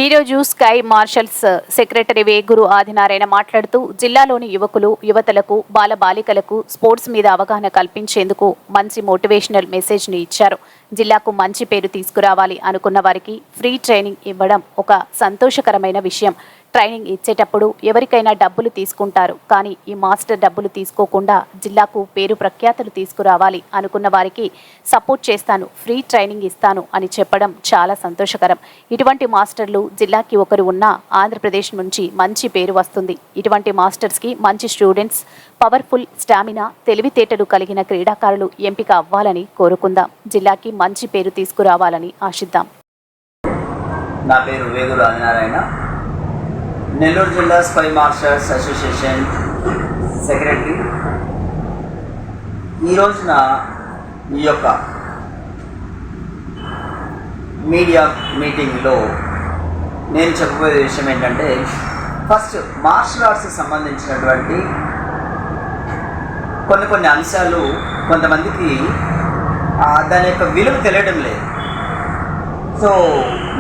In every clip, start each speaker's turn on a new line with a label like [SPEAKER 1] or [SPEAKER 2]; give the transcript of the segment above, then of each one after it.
[SPEAKER 1] ఈరోజు sky marshals secretary వేగురు Adinarayana మాట్లాడుతూ జిల్లాలోని యువకులు యువతలకు బాలబాలికలకు స్పోర్ట్స్ మీద అవగాహన కల్పించేందుకు మంచి మోటివేషనల్ మెసేజ్ని ఇచ్చారు. జిల్లాకు మంచి పేరు తీసుకురావాలి అనుకున్న వారికి ఫ్రీ ట్రైనింగ్ ఇవ్వడం ఒక సంతోషకరమైన విషయం. ట్రైనింగ్ ఇచ్చేటప్పుడు ఎవరికైనా డబ్బులు తీసుకుంటారు, కానీ ఈ మాస్టర్ డబ్బులు తీసుకోకుండా జిల్లాకు పేరు ప్రఖ్యాతులు తీసుకురావాలి అనుకున్న వారికి సపోర్ట్ చేస్తాను, ఫ్రీ ట్రైనింగ్ ఇస్తాను అని చెప్పడం చాలా సంతోషకరం. ఇటువంటి మాస్టర్లు జిల్లాకి ఒకరు ఉన్నా ఆంధ్రప్రదేశ్ నుంచి మంచి పేరు వస్తుంది. ఇటువంటి మాస్టర్స్కి మంచి స్టూడెంట్స్, పవర్ఫుల్ స్టామినా, తెలివితేటలు కలిగిన క్రీడాకారులు ఎంపిక అవ్వాలని కోరుకుందాం. జిల్లాకి మంచి పేరు తీసుకురావాలని ఆశిద్దాం.
[SPEAKER 2] నా పేరు వేగురు ఆదినారాయణ, నెల్లూరు జిల్లా స్కై మార్షల్స్ అసోసియేషన్ సెక్రటరీ. ఈ రోజున ఈ యొక్క మీడియా మీటింగ్లో నేను చెప్పబోయే విషయం ఏంటంటే, ఫస్ట్ మార్షల్ ఆర్ట్స్కి సంబంధించినటువంటి కొన్ని అంశాలు కొంతమందికి దాని యొక్క విలువ తెలియడం లేదు. సో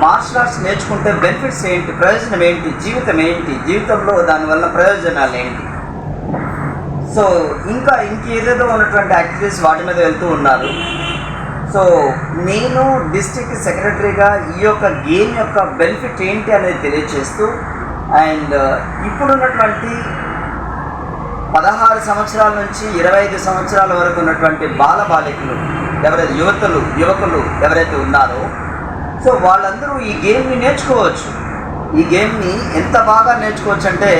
[SPEAKER 2] మార్షల్ ఆర్ట్స్ నేర్చుకుంటే బెనిఫిట్స్ ఏంటి, ప్రయోజనం ఏంటి, జీవితం ఏంటి, జీవితంలో దానివల్ల ప్రయోజనాలు ఏంటి, సో ఇంకేదేదో ఉన్నటువంటి యాక్టివిటీస్ వాటి మీద వెళ్తూ ఉన్నారు. సో నేను డిస్ట్రిక్ట్ సెక్రటరీగా ఈ యొక్క గేమ్ యొక్క బెనిఫిట్ ఏంటి అనేది తెలియజేస్తూ, అండ్ ఇప్పుడున్నటువంటి 16 సంవత్సరాల నుంచి 25 సంవత్సరాల వరకు ఉన్నటువంటి బాలబాలికలు ఎవరైతే యువకులు ఎవరైతే ఉన్నారో, సో వాళ్ళందరూ ఈ గేమ్ని నేర్చుకోవచ్చు. ఈ గేమ్ని ఎంత బాగా నేర్చుకోవచ్చు అంటే,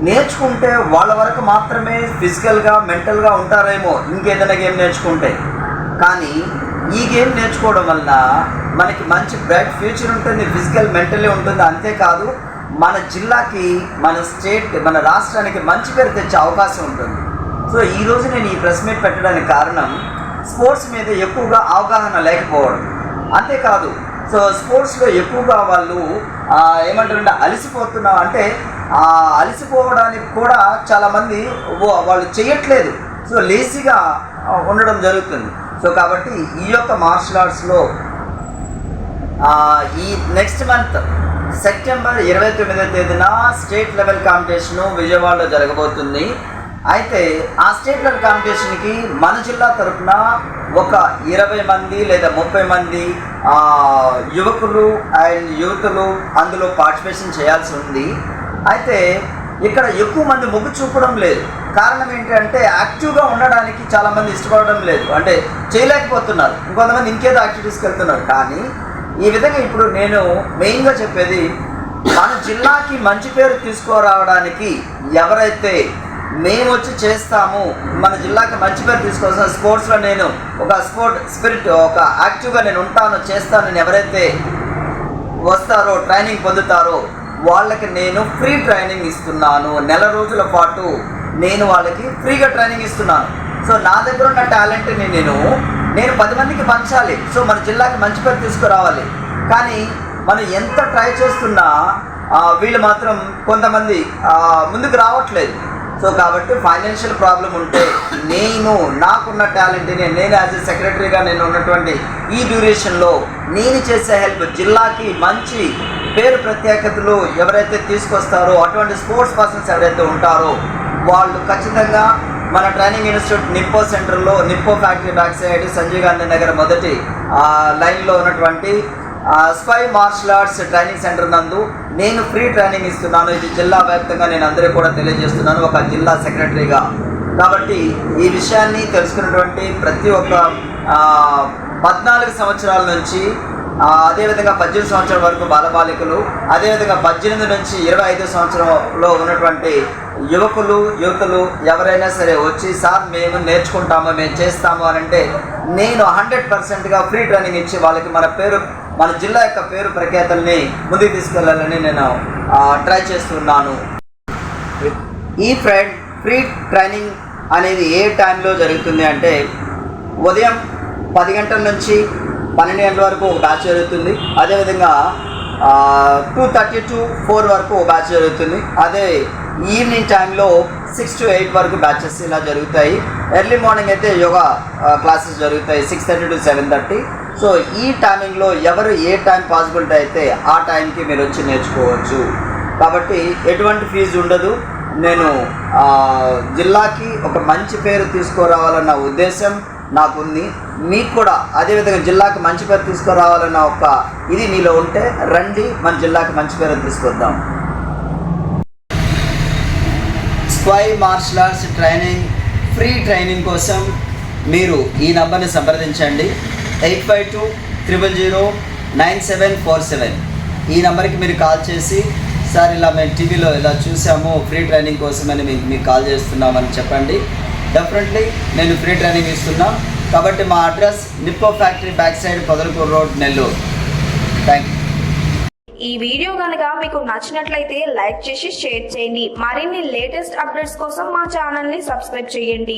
[SPEAKER 2] నేర్చుకుంటే వాళ్ళ వరకు మాత్రమే ఫిజికల్గా మెంటల్గా ఉంటారేమో ఇంకేదైనా గేమ్ నేర్చుకుంటే, కానీ ఈ గేమ్ నేర్చుకోవడం వలన మనకి మంచి బ్రైట్ ఫ్యూచర్ ఉంటుంది, ఫిజికల్ మెంటల్లీ ఉంటుంది. అంతేకాదు మన జిల్లాకి, మన స్టేట్, మన రాష్ట్రానికి మంచి పేరు తెచ్చే అవకాశం ఉంటుంది. సో ఈరోజు నేను ఈ ప్రెస్ మీట్ పెట్టడానికి కారణం, స్పోర్ట్స్ మీద ఎక్కువగా అవగాహన లేకపోవడం. అంతేకాదు, సో స్పోర్ట్స్లో ఎక్కువగా వాళ్ళు ఏమంటారంటే అలసిపోతున్నాం అంటే, అలసిపోవడానికి కూడా చాలామంది వాళ్ళు చేయట్లేదు, సో లేజీగా ఉండడం జరుగుతుంది. సో కాబట్టి ఈ యొక్క మార్షల్ ఆర్ట్స్లో ఈ నెక్స్ట్ మంత్ సెప్టెంబర్ 29వ తేదీన స్టేట్ లెవెల్ కాంపిటీషను విజయవాడలో జరగబోతుంది. అయితే ఆ స్టేట్ లెవెల్ కాంపిటీషన్కి మన జిల్లా తరఫున ఒక 20 మంది లేదా 30 మంది యువకులు అండ్ యువతులు అందులో పార్టిసిపేషన్ చేయాల్సి ఉంది. అయితే ఇక్కడ ఎక్కువ మంది మొగ్గు చూపడం లేదు. కారణం ఏంటంటే, యాక్టివ్గా ఉండడానికి చాలామంది ఇష్టపడడం లేదు, అంటే చేయలేకపోతున్నారు. ఇంకొంతమంది ఇంకేదో యాక్టివిటీస్కి వెళ్తున్నారు. కానీ ఈ విధంగా ఇప్పుడు నేను మెయిన్గా చెప్పేది, మన జిల్లాకి మంచి పేరు తీసుకురావడానికి ఎవరైతే మేము వచ్చి చేస్తాము, మన జిల్లాకి మంచి పేరు తీసుకోవాల్సిన స్పోర్ట్స్లో నేను ఒక స్పోర్ట్ స్పిరిట్, ఒక యాక్టివ్గా నేను ఉంటాను, చేస్తానని ఎవరైతే వస్తారో, ట్రైనింగ్ పొందుతారో వాళ్ళకి నేను ఫ్రీ ట్రైనింగ్ ఇస్తున్నాను. నెల రోజుల పాటు నేను వాళ్ళకి ఫ్రీగా ట్రైనింగ్ ఇస్తున్నాను. సో నా దగ్గర ఉన్న టాలెంట్ని నేను 10 మందికి పంచాలి. సో మన జిల్లాకి మంచి పేరు తీసుకురావాలి. కానీ మనం ఎంత ట్రై చేస్తున్నా వీళ్ళు మాత్రం కొంతమంది ముందుకు రావట్లేదు. సో కాబట్టి ఫైనాన్షియల్ ప్రాబ్లం ఉంటే, నాకున్న టాలెంట్ని నేను యాజ్ ఎ సెక్రటరీగా నేను ఉన్నటువంటి ఈ డ్యూరేషన్లో నేను చేసే హెల్ప్ జిల్లాకి మంచి పేరు ప్రత్యేకతలు ఎవరైతే తీసుకొస్తారో, అటువంటి స్పోర్ట్స్ పర్సన్స్ ఎవరైతే ఉంటారో వాళ్ళు ఖచ్చితంగా మన ట్రైనింగ్ ఇన్స్టిట్యూట్ నిప్పో సెంటర్లో, Nippo factory back side Sanjay Gandhi Nagar మొదటి లైన్లో ఉన్నటువంటి sky martial arts training centre నందు నేను ఫ్రీ ట్రైనింగ్ ఇస్తున్నాను. ఇది జిల్లా వ్యాప్తంగా నేను అందరికీ కూడా తెలియజేస్తున్నాను ఒక జిల్లా సెక్రటరీగా. కాబట్టి ఈ విషయాన్ని తెలుసుకున్నటువంటి ప్రతి ఒక్క 14 సంవత్సరాల నుంచి అదేవిధంగా 18 సంవత్సరాల వరకు బాలబాలికలు, అదేవిధంగా 18 నుంచి 25 సంవత్సరంలో ఉన్నటువంటి యువతులు ఎవరైనా సరే వచ్చి, సార్ మేము నేర్చుకుంటాము, మేము చేస్తాము అని అంటే, నేను 100%గా ఫ్రీ ట్రైనింగ్ ఇచ్చి వాళ్ళకి మన జిల్లా యొక్క పేరు ప్రఖ్యాతల్ని ముందుకు తీసుకెళ్లాలని నేను ట్రై చేస్తున్నాను. ఈ ఫ్రీ ట్రైనింగ్ అనేది ఏ టైంలో జరుగుతుంది అంటే, ఉదయం 10 గంటల నుంచి 12 గంటల వరకు ఒక బ్యాచ్ జరుగుతుంది. అదేవిధంగా 2:30 to 4 వరకు ఒక బ్యాచ్ జరుగుతుంది. అదే ఈవినింగ్ టైంలో 6 to 8 వరకు బ్యాచెస్ ఇలా జరుగుతాయి. ఎర్లీ మార్నింగ్ అయితే యోగా క్లాసెస్ జరుగుతాయి 6:30 to 7:30. సో ఈ టైమింగ్లో ఎవరు ఏ టైం పాసిబిలిటీ అయితే ఆ టైంకి మీరు వచ్చి నేర్చుకోవచ్చు. కాబట్టి ఎటువంటి ఫీజు ఉండదు. నేను జిల్లాకి ఒక మంచి పేరు తీసుకురావాలన్న ఉద్దేశం నాకుంది. మీకు కూడా అదేవిధంగా జిల్లాకి మంచి పేరు తీసుకురావాలన్న ఒక ఇది మీలో ఉంటే రండి, మన జిల్లాకి మంచి పేరు తీసుకొద్దాం. స్క్వై martial arts training free training కోసం మీరు ఈ నంబర్ని సంప్రదించండి. 8520097747. ఈ నెంబర్కి మీరు కాల్ చేసి సార్ ఇలా మేము టీవీలో ఇలా చూసాము ఫ్రీ ట్రైనింగ్ కోసమని మీకు కాల్ చేస్తున్నామని చెప్పండి. డెఫినెట్లీ నేను ఫ్రీ ట్రైనింగ్ ఇస్తున్నా. కాబట్టి మా address Nippo factory back side Podalakuru road, Nellore. Thank you.
[SPEAKER 3] ఈ వీడియో కనుక మీకు నచ్చినట్లయితే లైక్ చేసి షేర్ చేయండి. మరిన్ని లేటెస్ట్ అప్డేట్స్ కోసం మా ఛానల్ని సబ్స్క్రైబ్ చేయండి.